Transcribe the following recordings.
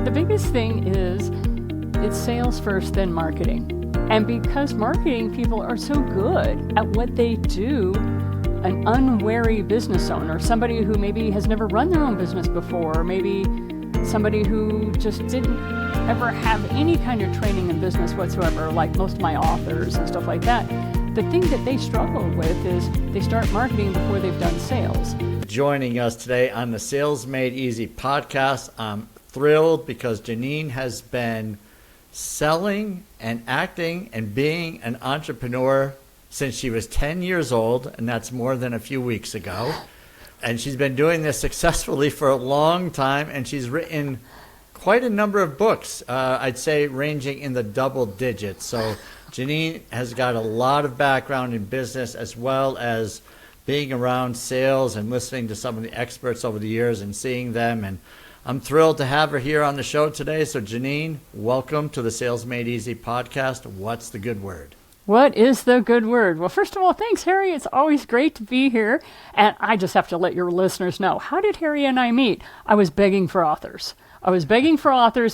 The biggest thing is it's sales first, then marketing. And because marketing people are so good at what they do, an unwary business owner, somebody who maybe has never run their own business before, or maybe somebody who just didn't ever have any kind of training in business whatsoever, like most of my authors and stuff like that, the thing that they struggle with is they start marketing before they've done sales. Joining us today on the Sales Made Easy podcast, I'm thrilled because Janine has been selling and acting and being an entrepreneur since she was 10 years old, and that's more than a few weeks ago. And she's been doing this successfully for a long time, and she's written quite a number of books, I'd say ranging in the double digits. So Janine has got a lot of background in business as well as being around sales and listening to some of the experts over the years and seeing them. And I'm thrilled to have her here on the show today. So Janine, welcome to the Sales Made Easy podcast. What's the good word? What is the good word? Well, first of all, thanks, Harry. It's always great to be here. And I just have to let your listeners know, how did Harry and I meet? I was begging for authors.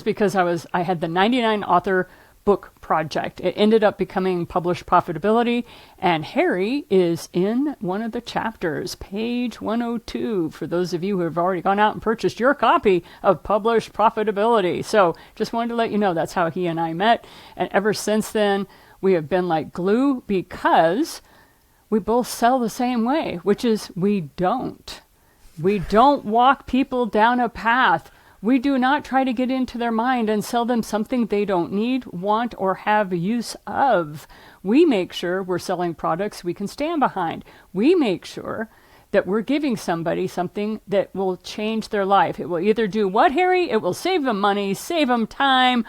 Because I had the 99 author book project. It ended up becoming Published Profitability, and Harry is in one of the chapters, page 102, for those of you who have already gone out and purchased your copy of Published Profitability. So just wanted to let you know that's how he and I met. And ever since then, we have been like glue because we both sell the same way, which is we don't walk people down a path. We do not try to get into their mind and sell them something they don't need, want, or have use of. We make sure we're selling products we can stand behind. We make sure that we're giving somebody something that will change their life. It will either do what, Harry? It will save them money, save them time,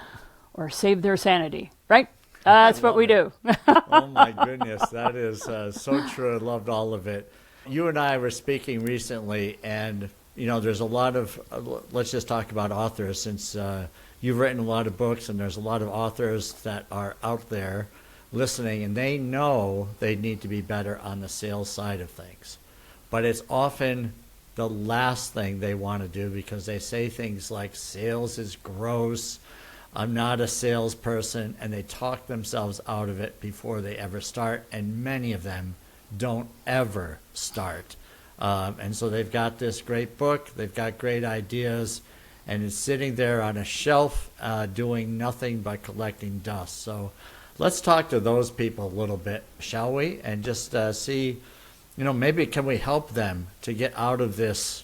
or save their sanity, right? That's what we do. Oh my goodness, that is so true. I loved all of it. You and I were speaking recently, and you know, there's a lot of, let's just talk about authors, since you've written a lot of books and there's a lot of authors that are out there listening, and they know they need to be better on the sales side of things. But it's often the last thing they want to do because they say things like, sales is gross, I'm not a salesperson, and they talk themselves out of it before they ever start, and many of them don't ever start. And so they've got this great book, they've got great ideas, and it's sitting there on a shelf doing nothing but collecting dust. So let's talk to those people a little bit, shall we? And just see, you know, maybe can we help them to get out of this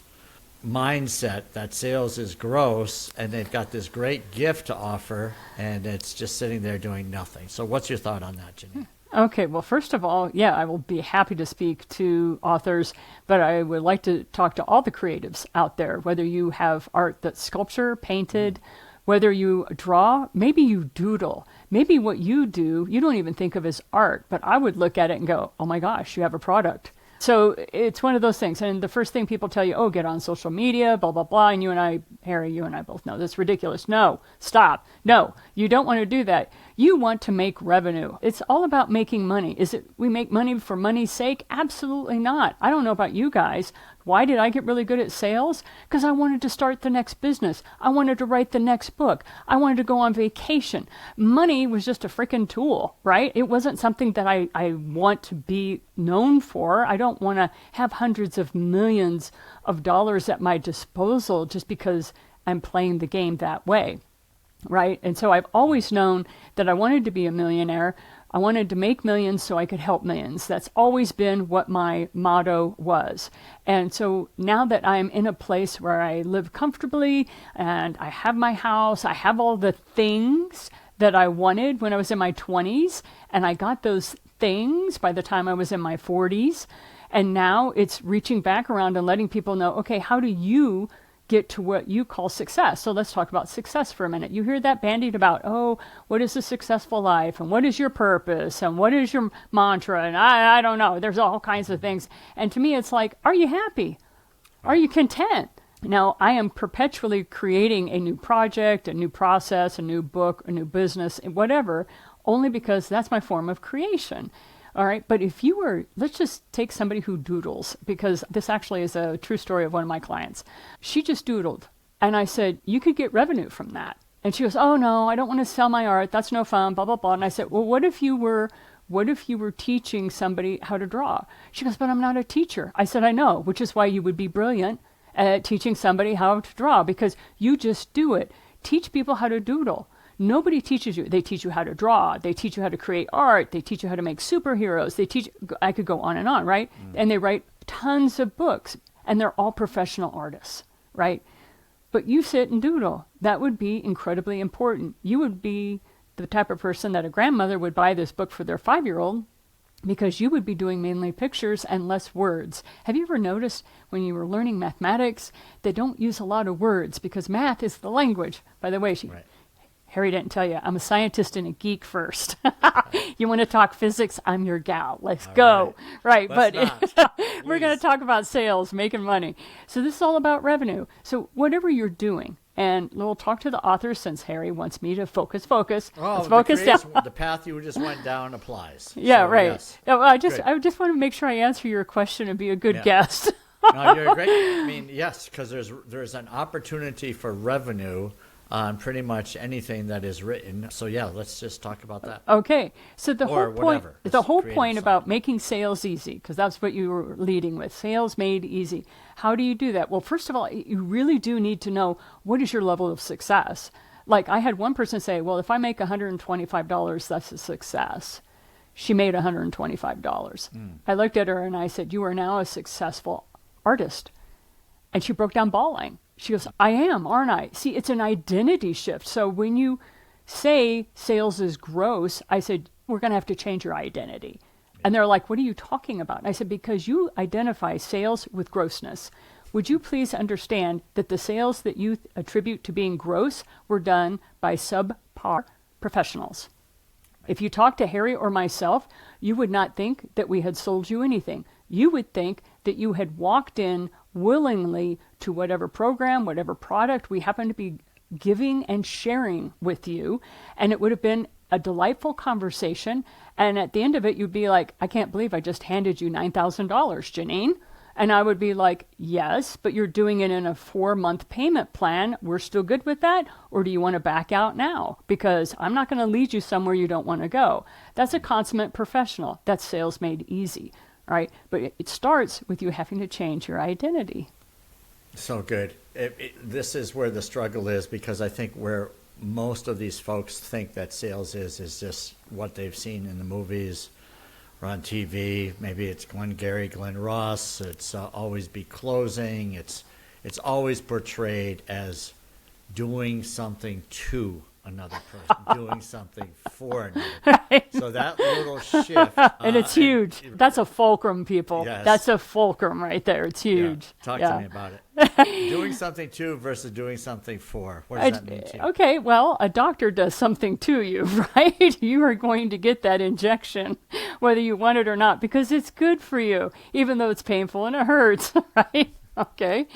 mindset that sales is gross and they've got this great gift to offer and it's just sitting there doing nothing. So what's your thought on that, Janine? Okay, well, first of all, yeah, I will be happy to speak to authors, but I would like to talk to all the creatives out there, whether you have art that's sculpture, painted, whether you draw, maybe you doodle. Maybe what you do, you don't even think of as art, but I would look at it and go, oh my gosh, you have a product. So it's one of those things. And the first thing people tell you, oh, get on social media, blah, blah, blah. And you and I, Harry, you and I both know that's ridiculous. No, stop. No, you don't want to do that. You want to make revenue. It's all about making money. Is it we make money for money's sake? Absolutely not. I don't know about you guys. Why did I get really good at sales? Because I wanted to start the next business. I wanted to write the next book. I wanted to go on vacation. Money was just a freaking tool, right? It wasn't something that I want to be known for. I don't want to have hundreds of millions of dollars at my disposal just because I'm playing the game that way, right? And so I've always known that I wanted to be a millionaire. I wanted to make millions so I could help millions. That's always been what my motto was. And so now that I'm in a place where I live comfortably and I have my house, I have all the things that I wanted when I was in my 20s, and I got those things by the time I was in my 40s. And now it's reaching back around and letting people know, okay, how do you get to what you call success? So let's talk about success for a minute. You hear that bandied about, oh, what is a successful life? And what is your purpose? And what is your mantra? And I don't know. There's all kinds of things. And to me, it's like, are you happy? Are you content? Now, I am perpetually creating a new project, a new process, a new book, a new business, whatever, only because that's my form of creation. All right. But if you were, let's just take somebody who doodles, because this actually is a true story of one of my clients. She just doodled And I said, you could get revenue from that. And she goes, oh no, I don't want to sell my art. That's no fun, blah, blah, blah. And I said, well, what if you were teaching somebody how to draw? She goes, but I'm not a teacher. I said, I know, which is why you would be brilliant at teaching somebody how to draw, because you just do it. Teach people how to doodle. Nobody teaches you. They teach you how to draw. They teach you how to create art. They teach you how to make superheroes. I could go on, right? And they write tons of books, and they're all professional artists, right? But you sit and doodle. That would be incredibly important. You would be the type of person that a grandmother would buy this book for their 5-year-old, because you would be doing mainly pictures and less words. Have you ever noticed when you were learning mathematics, they don't use a lot of words because math is the language? By the way, Right. Harry didn't tell you, I'm a scientist and a geek first. You want to talk physics? I'm your gal. Let's go. Right. Let's But not. we're going to talk about sales, making money. So this is all about revenue. So whatever you're doing, and we'll talk to the author since Harry wants me to focus. Oh, Let's focus down. the path you just went down applies. Yeah, So, right. yes. No, I Good. just want to make sure I answer your question and be a good Yeah. guest. No, you're great. I mean, yes, because there's an opportunity for revenue on pretty much anything that is written. So yeah, let's just talk about that. Okay, so the Or whole point, whatever. the It's whole creative point side. about making sales easy, because that's what you were leading with, sales made easy. How do you do that? Well, first of all, you really do need to know what is your level of success. Like I had one person say, well, if I make $125, that's a success. She made $125. I looked at her and I said, you are now a successful artist. And she broke down bawling. She goes, I am, aren't I? See, it's an identity shift. So when you say sales is gross, I said, we're going to have to change your identity. And they're like, what are you talking about? And I said, because you identify sales with grossness. Would you please understand that the sales that you attribute to being gross were done by subpar professionals? If you talk to Harry or myself, you would not think that we had sold you anything. You would think that you had walked in willingly to whatever program, whatever product we happen to be giving and sharing with you, and it would have been a delightful conversation. And at the end of it, you'd be like, I can't believe I just handed you $9,000, Janine. And I would be like, yes, but you're doing it in a 4-month payment plan. We're still good with that? Or do you want to back out now? Because I'm not going to lead you somewhere you don't want to go. That's a consummate professional. That's sales made easy. All right, but it starts with you having to change your identity. So good. This is where the struggle is, because I think where most of these folks think that sales is just what they've seen in the movies or on TV. Maybe it's Glenn Ross. It's always be closing. It's always portrayed as doing something to another person, doing something for another. Right. So that little shift. And it's huge. That's a fulcrum, people. Yes. That's a fulcrum right there. It's Yeah. huge. Talk Yeah. to me about it. Doing something to versus doing something for. What does that mean to you? Okay, well, a doctor does something to you, right? You are going to get that injection, whether you want it or not, because it's good for you, even though it's painful and it hurts, right? Okay.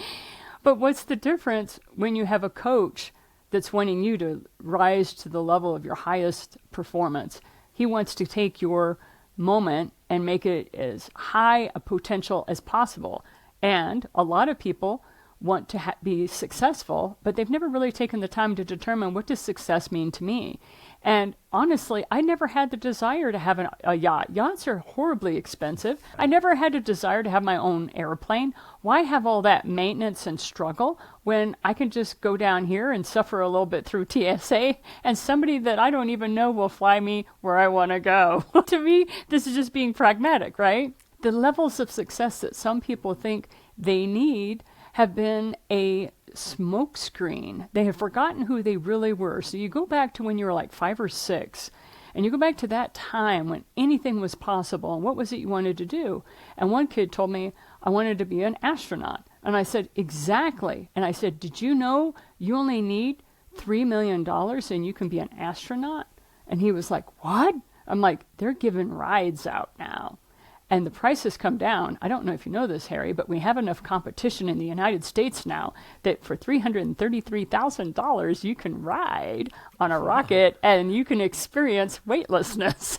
But what's the difference when you have a coach that's wanting you to rise to the level of your highest performance? He wants to take your moment and make it as high a potential as possible. And a lot of people want to be successful, but they've never really taken the time to determine, what does success mean to me? And honestly, I never had the desire to have a yacht. Yachts are horribly expensive. I never had a desire to have my own airplane. Why have all that maintenance and struggle when I can just go down here and suffer a little bit through TSA, and somebody that I don't even know will fly me where I want to go? To me, this is just being pragmatic, right? The levels of success that some people think they need have been a smokescreen. They have forgotten who they really were. So you go back to when you were like 5 or 6, and you go back to that time when anything was possible, and what was it you wanted to do? And one kid told me, I wanted to be an astronaut. And I said, exactly. And I said, did you know you only need $3 million and you can be an astronaut? And he was like, what? I'm like, they're giving rides out now. And the price has come down. I don't know if you know this, Harry, but we have enough competition in the United States now that for $333,000, you can ride on a rocket and you can experience weightlessness.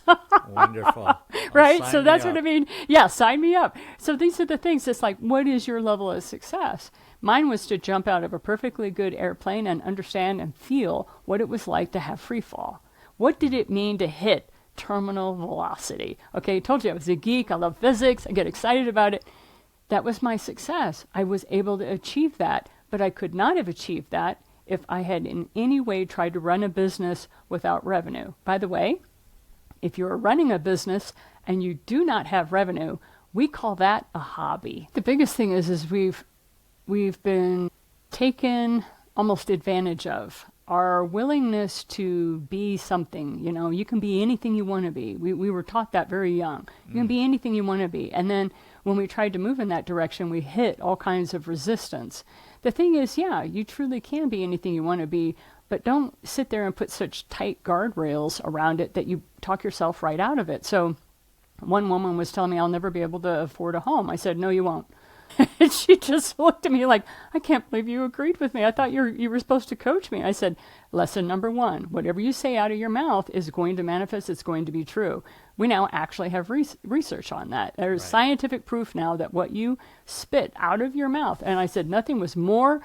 Wonderful. Right? Sign So me that's up. what I mean. Yeah, sign me up. So these are the things. It's like, what is your level of success? Mine was to jump out of a perfectly good airplane and understand and feel what it was like to have free fall. What did it mean to hit terminal velocity? Okay, I told you I was a geek. I love physics. I get excited about it. That was my success. I was able to achieve that, but I could not have achieved that if I had in any way tried to run a business without revenue. By the way, if you're running a business and you do not have revenue, we call that a hobby. The biggest thing is we've been taken almost advantage of. Our willingness to be something, you can be anything you want to be. We were taught that very young. You can be anything you want to be. And then when we tried to move in that direction, we hit all kinds of resistance. The thing is, yeah, you truly can be anything you want to be, but don't sit there and put such tight guardrails around it that you talk yourself right out of it. So one woman was telling me, I'll never be able to afford a home. I said, no, you won't. And she just looked at me like, I can't believe you agreed with me. I thought you were supposed to coach me. I said, lesson number one, whatever you say out of your mouth is going to manifest. It's going to be true. We now actually have research on that. There's scientific proof now that what you spit out of your mouth. And I said, nothing was more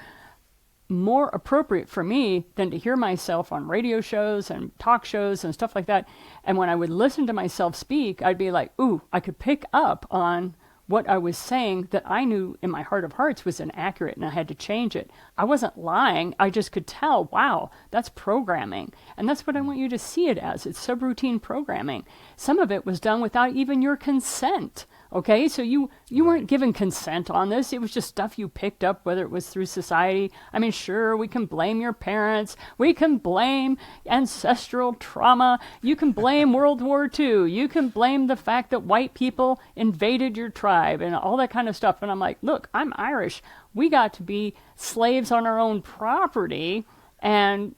appropriate for me than to hear myself on radio shows and talk shows and stuff like that. And when I would listen to myself speak, I'd be like, ooh, I could pick up on what I was saying that I knew in my heart of hearts was inaccurate, and I had to change it. I wasn't lying. I just could tell, wow, that's programming. And that's what I want you to see it as. It's subroutine programming. Some of it was done without even your consent. Okay, so you weren't given consent on this. It was just stuff you picked up, whether it was through society. I mean, sure, we can blame your parents. We can blame ancestral trauma. You can blame World War II. You can blame the fact that white people invaded your tribe and all that kind of stuff. And I'm like, look, I'm Irish. We got to be slaves on our own property and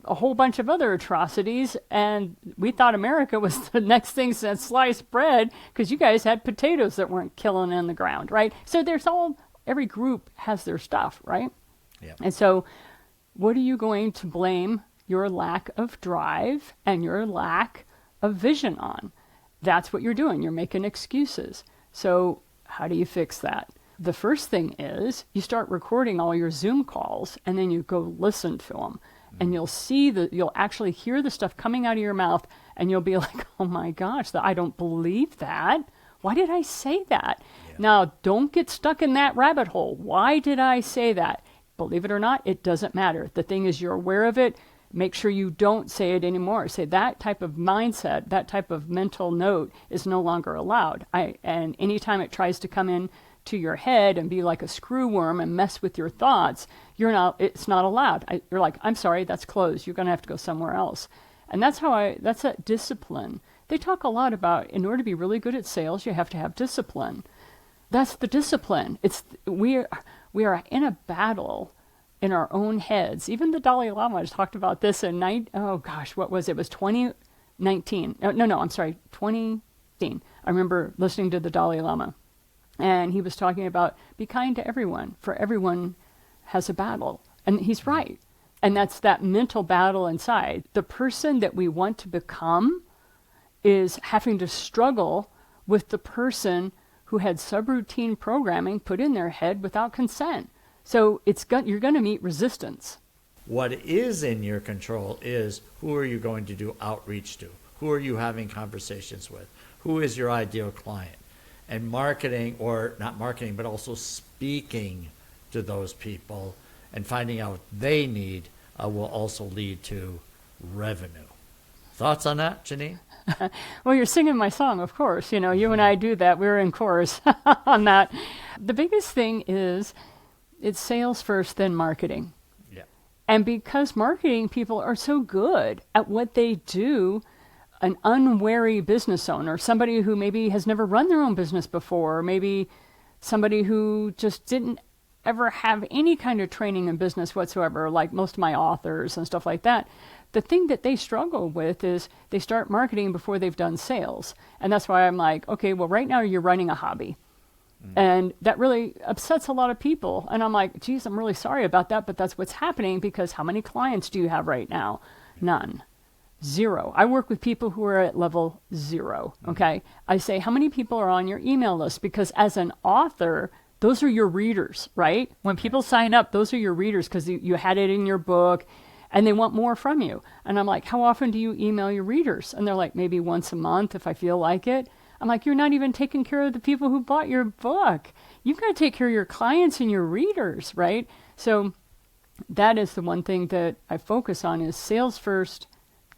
a whole bunch of other atrocities, and we thought America was the next thing since sliced bread because you guys had potatoes that weren't killing in the ground, right? So every group has their stuff, right? Yeah. And so what are you going to blame your lack of drive and your lack of vision on? That's what you're doing. You're making excuses. So how do you fix that? The first thing is you start recording all your Zoom calls and then you go listen to them. And you'll actually hear the stuff coming out of your mouth, and you'll be like, oh my gosh, I don't believe that. Why did I say that? Yeah. Now, don't get stuck in that rabbit hole. Why did I say that? Believe it or not, it doesn't matter. The thing is, you're aware of it. Make sure you don't say it anymore. Say that type of mindset, that type of mental note is no longer allowed. And anytime it tries to come in to your head and be like a screw worm and mess with your thoughts, it's not allowed. You're like, I'm sorry, that's closed. You're going to have to go somewhere else. And that's that discipline. They talk a lot about, in order to be really good at sales, you have to have discipline. That's the discipline. We are in a battle in our own heads. Even the Dalai Lama has talked about this in what was it? It was 2019. No, I'm sorry, 2018. I remember listening to the Dalai Lama. And he was talking about be kind to everyone, for everyone has a battle. And he's right. And that's that mental battle inside. The person that we want to become is having to struggle with the person who had subroutine programming put in their head without consent. So you're going to meet resistance. What is in your control is who are you going to do outreach to? Who are you having conversations with? Who is your ideal client? And marketing, or not marketing, but also speaking to those people and finding out what they need will also lead to revenue. Thoughts on that, Janine? Well, you're singing my song, of course. You and I do that. We're in chorus on that. The biggest thing is it's sales first, then marketing. Yeah. And because marketing people are so good at what they do, an unwary business owner, somebody who maybe has never run their own business before, or maybe somebody who just didn't ever have any kind of training in business whatsoever, like most of my authors and stuff like that, the thing that they struggle with is they start marketing before they've done sales. And that's why I'm like, okay, well, right now you're running a hobby. And that really upsets a lot of people. And I'm like, geez, I'm really sorry about that, but that's what's happening, because how many clients do you have right now? None. 0. I work with people who are at level 0, okay? I say, how many people are on your email list? Because as an author, those are your readers, right? When people sign up, those are your readers because you had it in your book and they want more from you. And I'm like, how often do you email your readers? And they're like, maybe once a month if I feel like it. I'm like, you're not even taking care of the people who bought your book. You've got to take care of your clients and your readers, right? So that is the one thing that I focus on is sales first,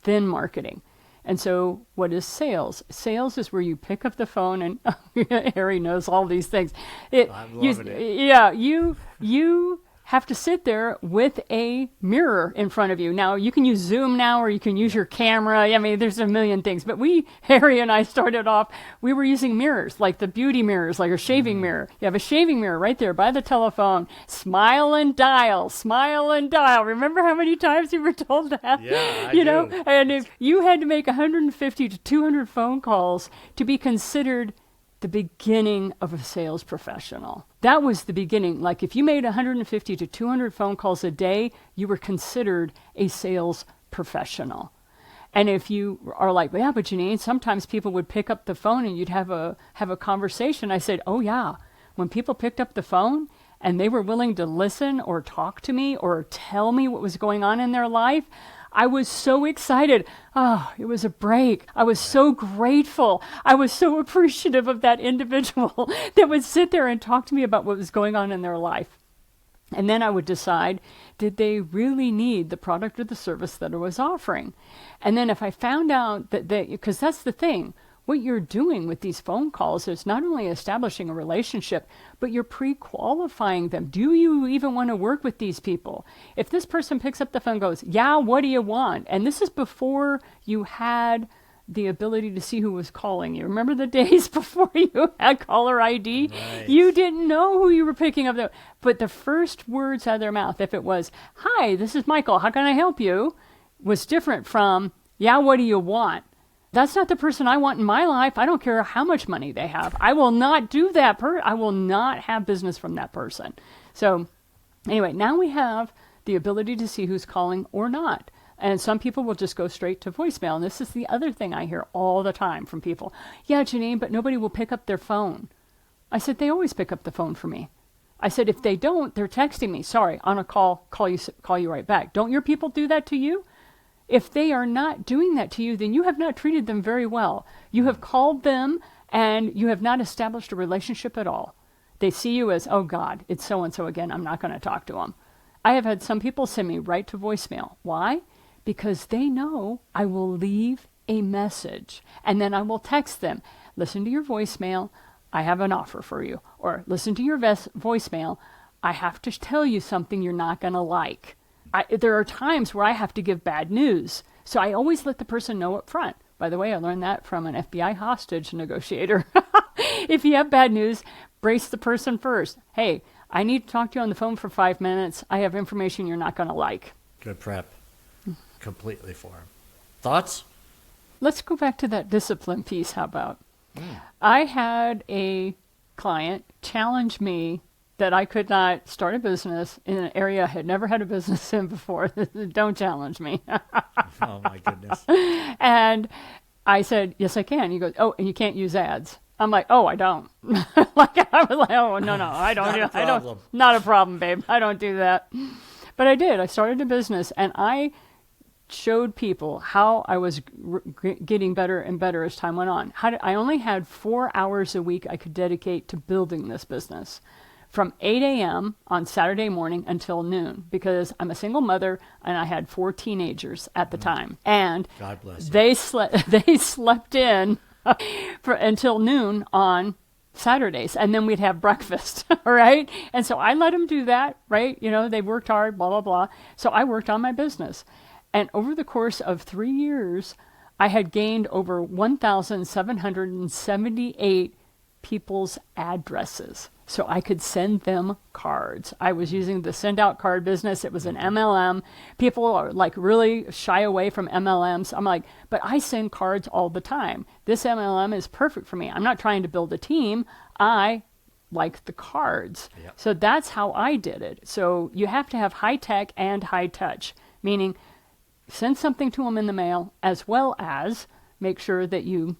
then marketing. And so what is sales? Sales is where you pick up the phone and Harry knows all these things. I'm loving it. Yeah, you have to sit there with a mirror in front of you. Now, you can use Zoom now or you can use your camera. I mean, there's a million things. But Harry and I started off, we were using mirrors, like the beauty mirrors, like a shaving mirror. You have a shaving mirror right there by the telephone. Smile and dial, smile and dial. Remember how many times you were told that? Yeah, I you know, do. and if you had to make 150 to 200 phone calls to be considered the beginning of a sales professional. That was the beginning. Like if you made 150 to 200 phone calls a day, you were considered a sales professional. And if you are like, yeah, but Janine, sometimes people would pick up the phone and you'd have a conversation. I said, oh yeah, when people picked up the phone and they were willing to listen or talk to me or tell me what was going on in their life, I was so excited. Oh, it was a break. I was so grateful. I was so appreciative of that individual that would sit there and talk to me about what was going on in their life. And then I would decide, did they really need the product or the service that I was offering? And then if I found out that because that's the thing, what you're doing with these phone calls is not only establishing a relationship, but you're pre-qualifying them. Do you even want to work with these people? If this person picks up the phone and goes, yeah, what do you want? And this is before you had the ability to see who was calling you. Remember the days before you had caller ID? Right. You didn't know who you were picking up. But the first words out of their mouth, if it was, hi, this is Michael, how can I help you? Was different from, yeah, what do you want? That's not the person I want in my life. I don't care how much money they have. I will not do that. I will not have business from that person. So anyway, now we have the ability to see who's calling or not. And some people will just go straight to voicemail. And this is the other thing I hear all the time from people. Yeah, Janine, but nobody will pick up their phone. I said, they always pick up the phone for me. I said, if they don't, they're texting me. Sorry, on a call you right back. Don't your people do that to you? If they are not doing that to you, then you have not treated them very well. You have called them and you have not established a relationship at all. They see you as, oh God, it's so-and-so again. I'm not going to talk to them. I have had some people send me right to voicemail. Why? Because they know I will leave a message and then I will text them. Listen to your voicemail. I have an offer for you. Or listen to your voicemail. I have to tell you something you're not going to like. There are times where I have to give bad news. So I always let the person know up front. By the way, I learned that from an FBI hostage negotiator. If you have bad news, brace the person first. Hey, I need to talk to you on the phone for 5 minutes. I have information you're not going to like. Good prep. Completely for him. Thoughts? Let's go back to that discipline piece. How about? I had a client challenge me that I could not start a business in an area I had never had a business in before. Don't challenge me. Oh, my goodness. And I said, yes, I can. He goes, oh, and you can't use ads. I'm like, oh, I don't. I was like, oh, no, I don't. Not a problem, babe. I don't do that. But I did. I started a business, and I showed people how I was getting better and better as time went on. I only had 4 hours a week I could dedicate to building this business. From 8 a.m. on Saturday morning until noon, because I'm a single mother and I had 4 teenagers at the time. And God bless you. they slept in until noon on Saturdays, and then we'd have breakfast, all right? And so I let them do that, right? You know, they worked hard, blah, blah, blah. So I worked on my business. And over the course of 3 years, I had gained over 1,778 people's addresses. So I could send them cards. I was using the send out card business. It was an MLM. People are like really shy away from MLMs. I'm like, but I send cards all the time. This MLM is perfect for me. I'm not trying to build a team. I like the cards. Yep. So that's how I did it. So you have to have high tech and high touch, meaning send something to them in the mail as well as make sure that you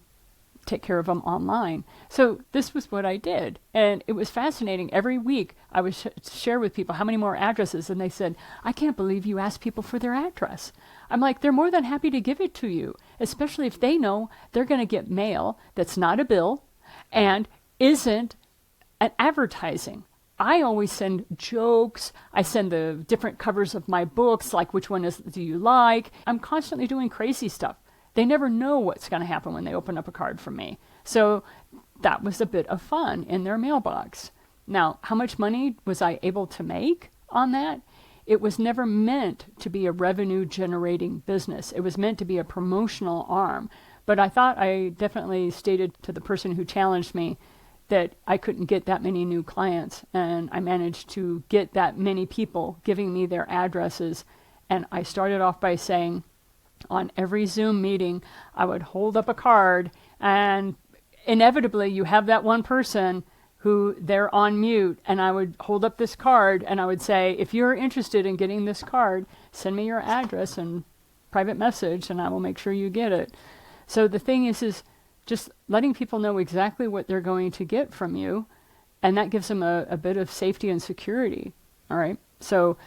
take care of them online. So this was what I did. And it was fascinating. Every week I would share with people how many more addresses. And they said, I can't believe you asked people for their address. I'm like, they're more than happy to give it to you, especially if they know they're going to get mail that's not a bill and isn't an advertising. I always send jokes. I send the different covers of my books, like which one do you like? I'm constantly doing crazy stuff. They never know what's going to happen when they open up a card from me. So that was a bit of fun in their mailbox. Now, how much money was I able to make on that? It was never meant to be a revenue generating business. It was meant to be a promotional arm. But I thought I definitely stated to the person who challenged me that I couldn't get that many new clients. And I managed to get that many people giving me their addresses. And I started off by saying, on every Zoom meeting, I would hold up a card, and inevitably you have that one person who they're on mute, and I would hold up this card and I would say, if you're interested in getting this card, send me your address and private message and I will make sure you get it. So the thing is just letting people know exactly what they're going to get from you, and that gives them a bit of safety and security. All right, so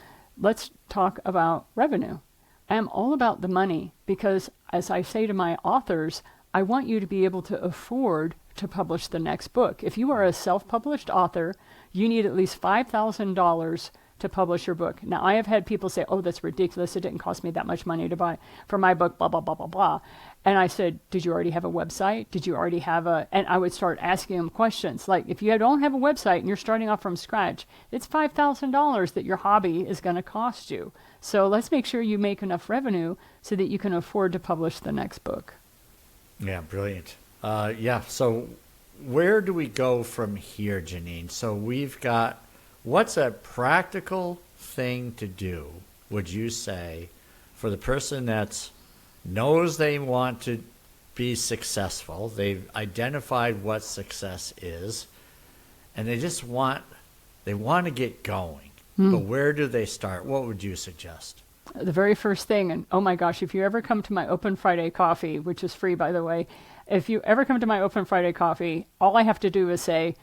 let's talk about revenue. I am all about the money because, as I say to my authors, I want you to be able to afford to publish the next book. If you are a self-published author, you need at least $5,000 to publish your book. Now, I have had people say, oh, that's ridiculous. It didn't cost me that much money to buy for my book, blah, blah, blah, blah, blah. And I said, did you already have a website? Did you already have and I would start asking them questions. Like, if you don't have a website and you're starting off from scratch, it's $5,000 that your hobby is going to cost you. So let's make sure you make enough revenue so that you can afford to publish the next book. Yeah, brilliant. So where do we go from here, Janine? So we've got, what's a practical thing to do, would you say, for the person that knows they want to be successful, they've identified what success is, and they want to get going. But where do they start? What would you suggest? The very first thing, and oh my gosh, if you ever come to my Open Friday coffee, which is free, by the way, if you ever come to my Open Friday coffee, all I have to do is say,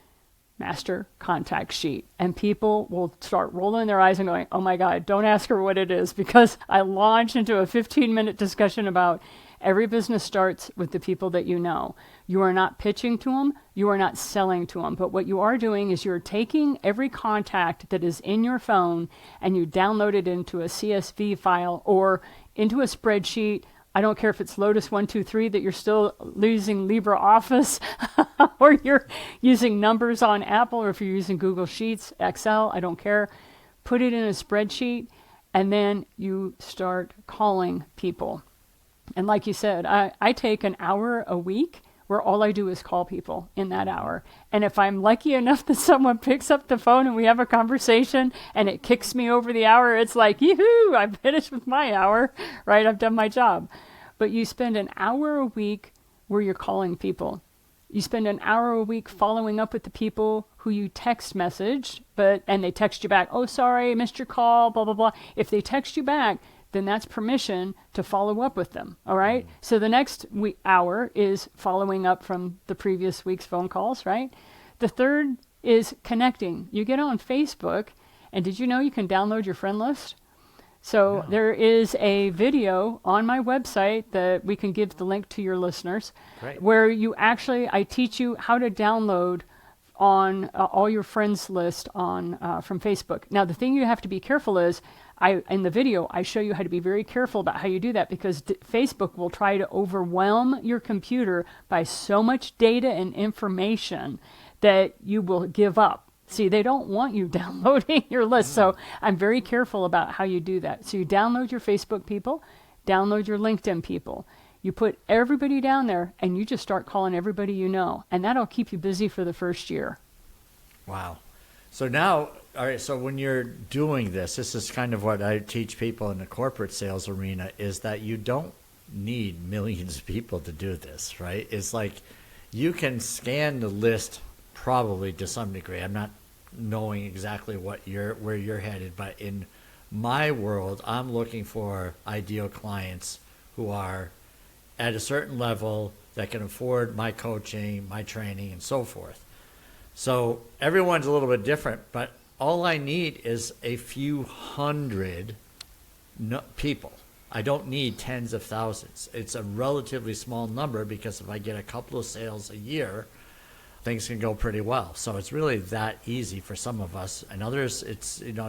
master contact sheet. And people will start rolling their eyes and going, oh my God, don't ask her what it is, because I launch into a 15-minute discussion about every business starts with the people that you know. You are not pitching to them. You are not selling to them. But what you are doing is you're taking every contact that is in your phone and you download it into a CSV file or into a spreadsheet. I don't care if it's Lotus 123 that you're still using LibreOffice or you're using numbers on Apple, or if you're using Google Sheets, Excel, I don't care. Put it in a spreadsheet and then you start calling people. And like you said, I take an hour a week where all I do is call people in that hour. And if I'm lucky enough that someone picks up the phone and we have a conversation and it kicks me over the hour, it's like, yoo-hoo, I'm finished with my hour, right? I've done my job. But you spend an hour a week where you're calling people. You spend an hour a week following up with the people who you text messaged, and they text you back, oh, sorry, I missed your call, blah, blah, blah. If they text you back, then that's permission to follow up with them, all right? So the next hour is following up from the previous week's phone calls, right? The third is connecting. You get on Facebook, and did you know you can download your friend list? So there is a video on my website that we can give the link to your listeners, where I teach you how to download on all your friends list from Facebook. Now, the thing you have to be careful is, in the video, I show you how to be very careful about how you do that, because Facebook will try to overwhelm your computer by so much data and information that you will give up. See, they don't want you downloading your list, so I'm very careful about how you do that. So you download your Facebook people, download your LinkedIn people. You put everybody down there, and you just start calling everybody you know, and that'll keep you busy for the first year. Wow. So now, all right, so when you're doing this is kind of what I teach people in the corporate sales arena, is that you don't need millions of people to do this, right? It's like you can scan the list probably to some degree. I'm not knowing exactly where you're headed, but in my world, I'm looking for ideal clients who are at a certain level. that can afford my coaching, my training, and so forth. So everyone's a little bit different, but all I need is a few hundred people. I don't need tens of thousands. It's a relatively small number because if I get a couple of sales a year, things can go pretty well. So it's really that easy for some of us. And others, it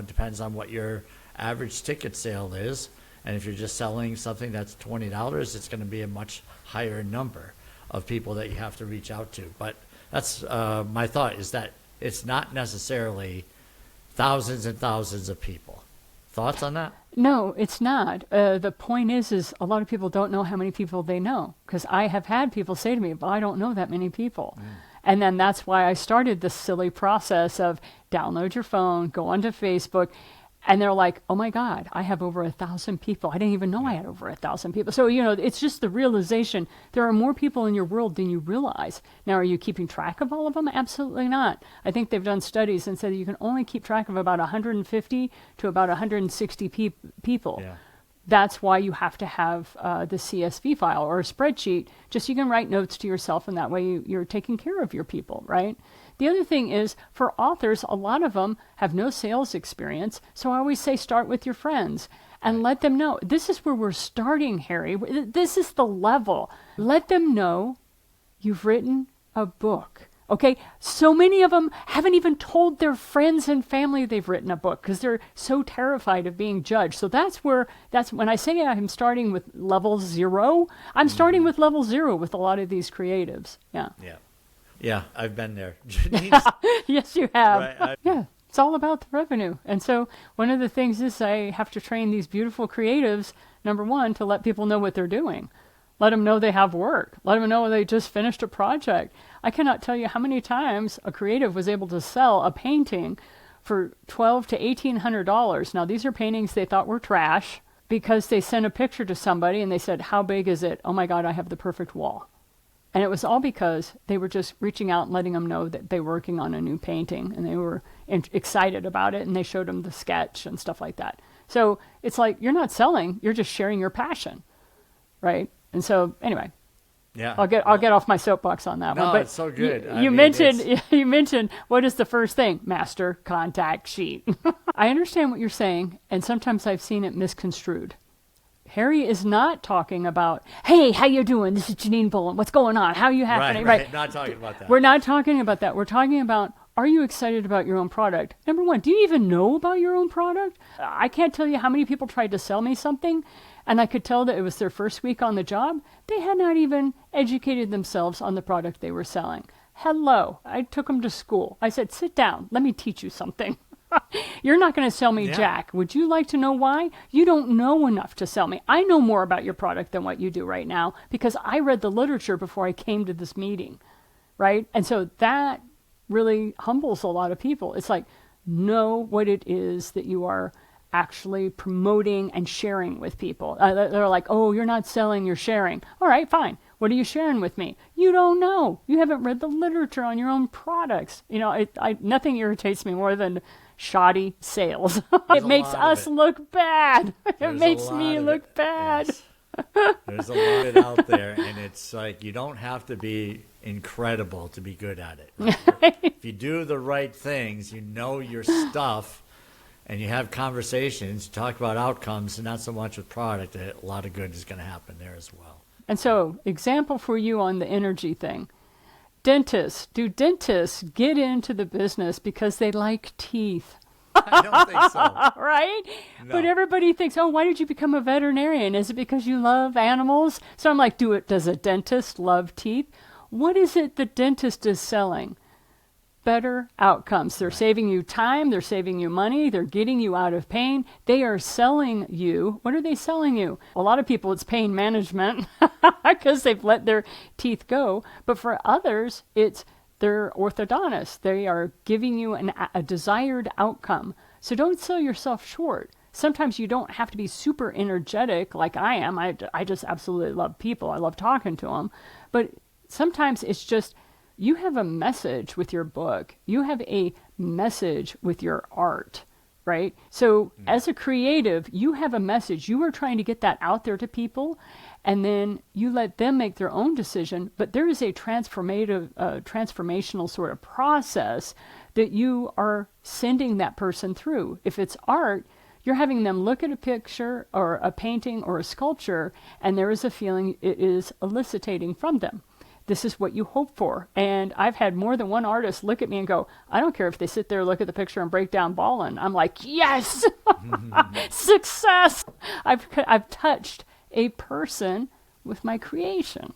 depends on what your average ticket sale is. And if you're just selling something that's $20, it's going to be a much higher number of people that you have to reach out to. But that's my thought, is that it's not necessarily thousands and thousands of people. Thoughts on that? No, it's not. The point is a lot of people don't know how many people they know. Because I have had people say to me, well, I don't know that many people. And then that's why I started this silly process of download your phone, go onto Facebook, and they're like, oh my God, I have over 1,000 people. I didn't even know I had over 1,000 people. So, it's just the realization there are more people in your world than you realize. Now, are you keeping track of all of them? Absolutely not. I think they've done studies and said you can only keep track of about 150 to about 160 people. Yeah. That's why you have to have the CSV file or a spreadsheet, just so you can write notes to yourself, and that way you're taking care of your people, right? The other thing is, for authors, a lot of them have no sales experience, so I always say start with your friends and let them know. This is where we're starting, Harry. This is the level. Let them know you've written a book. Okay, so many of them haven't even told their friends and family they've written a book because they're so terrified of being judged. So that's when I say I'm starting with level 0, I'm starting with level 0 with a lot of these creatives. Yeah. Yeah, I've been there. Yes, you have. Right, yeah, it's all about the revenue. And so one of the things is I have to train these beautiful creatives, number one, to let people know what they're doing. Let them know they have work. Let them know they just finished a project. I cannot tell you how many times a creative was able to sell a painting for $1,200 to $1,800. Now, these are paintings they thought were trash because they sent a picture to somebody and they said, how big is it? Oh my God, I have the perfect wall. And it was all because they were just reaching out and letting them know that they were working on a new painting and they were excited about it, and they showed them the sketch and stuff like that. So it's like, you're not selling, you're just sharing your passion, right? And so anyway, yeah, I'll get off my soapbox on that one. But it's so good. You mentioned what is the first thing? Master contact sheet. I understand what you're saying, and sometimes I've seen it misconstrued. Harry is not talking about, hey, how you doing? This is Janine Bolon. What's going on? How are you happening? Right. Not talking about that. We're not talking about that. We're talking about, are you excited about your own product? Number one, do you even know about your own product? I can't tell you how many people tried to sell me something, and I could tell that it was their first week on the job. They had not even educated themselves on the product they were selling. Hello. I took them to school. I said, sit down. Let me teach you something. You're not going to sell me Jack. Would you like to know why? You don't know enough to sell me. I know more about your product than what you do right now because I read the literature before I came to this meeting, right? And so that really humbles a lot of people. It's like, know what it is that you are actually promoting and sharing with people. They're like, oh, you're not selling, you're sharing. All right, fine. What are you sharing with me? You don't know. You haven't read the literature on your own products. Nothing irritates me more than shoddy sales. It makes us look bad. It makes me look bad. Yes. There's a lot of it out there, and it's like you don't have to be incredible to be good at it. Right? If you do the right things, you know your stuff, and you have conversations, talk about outcomes, and not so much with product, a lot of good is going to happen there as well. And so, example for you on the energy thing. Dentists. Do dentists get into the business because they like teeth? I don't think so. Right? No. But everybody thinks, oh, why did you become a veterinarian? Is it because you love animals? So I'm like, does a dentist love teeth? What is it the dentist is selling? Better outcomes. They're saving you time. They're saving you money. They're getting you out of pain. They are selling you. What are they selling you? A lot of people, it's pain management because they've let their teeth go. But for others, it's their orthodontist. They are giving you a desired outcome. So don't sell yourself short. Sometimes you don't have to be super energetic like I am. I just absolutely love people. I love talking to them. But sometimes it's just, you have a message with your book. You have a message with your art, right? So as a creative, you have a message. You are trying to get that out there to people, and then you let them make their own decision. But there is a transformational sort of process that you are sending that person through. If it's art, you're having them look at a picture or a painting or a sculpture, and there is a feeling it is eliciting from them. This is what you hope for. And I've had more than one artist look at me and go, I don't care if they sit there, look at the picture, and break down Bolon. I'm like, yes, success. I've touched a person with my creation,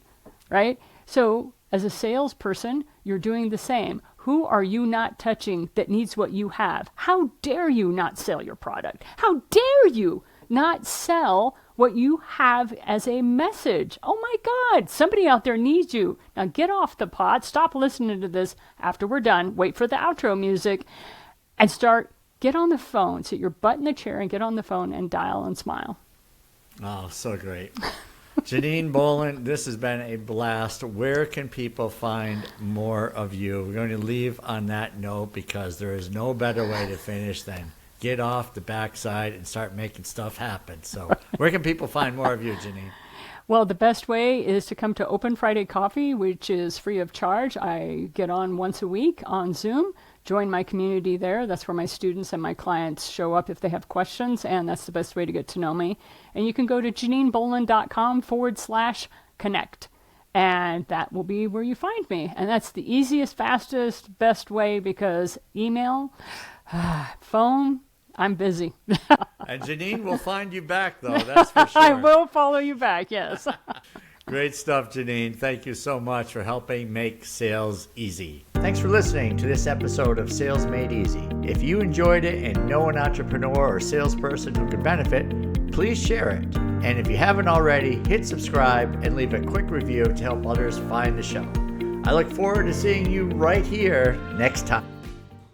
right? So as a salesperson, you're doing the same. Who are you not touching that needs what you have? How dare you not sell your product? How dare you not sell what you have as a message? Oh my God, somebody out there needs you. Now get off the pot, stop listening to this after we're done, wait for the outro music, and get on the phone. Sit your butt in the chair and get on the phone and dial and smile. Oh, so great. Janine Bolon, this has been a blast. Where can people find more of you? We're going to leave on that note because there is no better way to finish than get off the backside and start making stuff happen. So where can people find more of you, Janine? Well, the best way is to come to Open Friday Coffee, which is free of charge. I get on once a week on Zoom. Join my community there. That's where my students and my clients show up if they have questions, and that's the best way to get to know me. And you can go to janinebolon.com/connect, and that will be where you find me. And that's the easiest, fastest, best way, because email, phone, I'm busy. And Janine will find you back, though, that's for sure. I will follow you back, yes. Great stuff, Janine. Thank you so much for helping make sales easy. Thanks for listening to this episode of Sales Made Easy. If you enjoyed it and know an entrepreneur or salesperson who could benefit, please share it. And if you haven't already, hit subscribe and leave a quick review to help others find the show. I look forward to seeing you right here next time.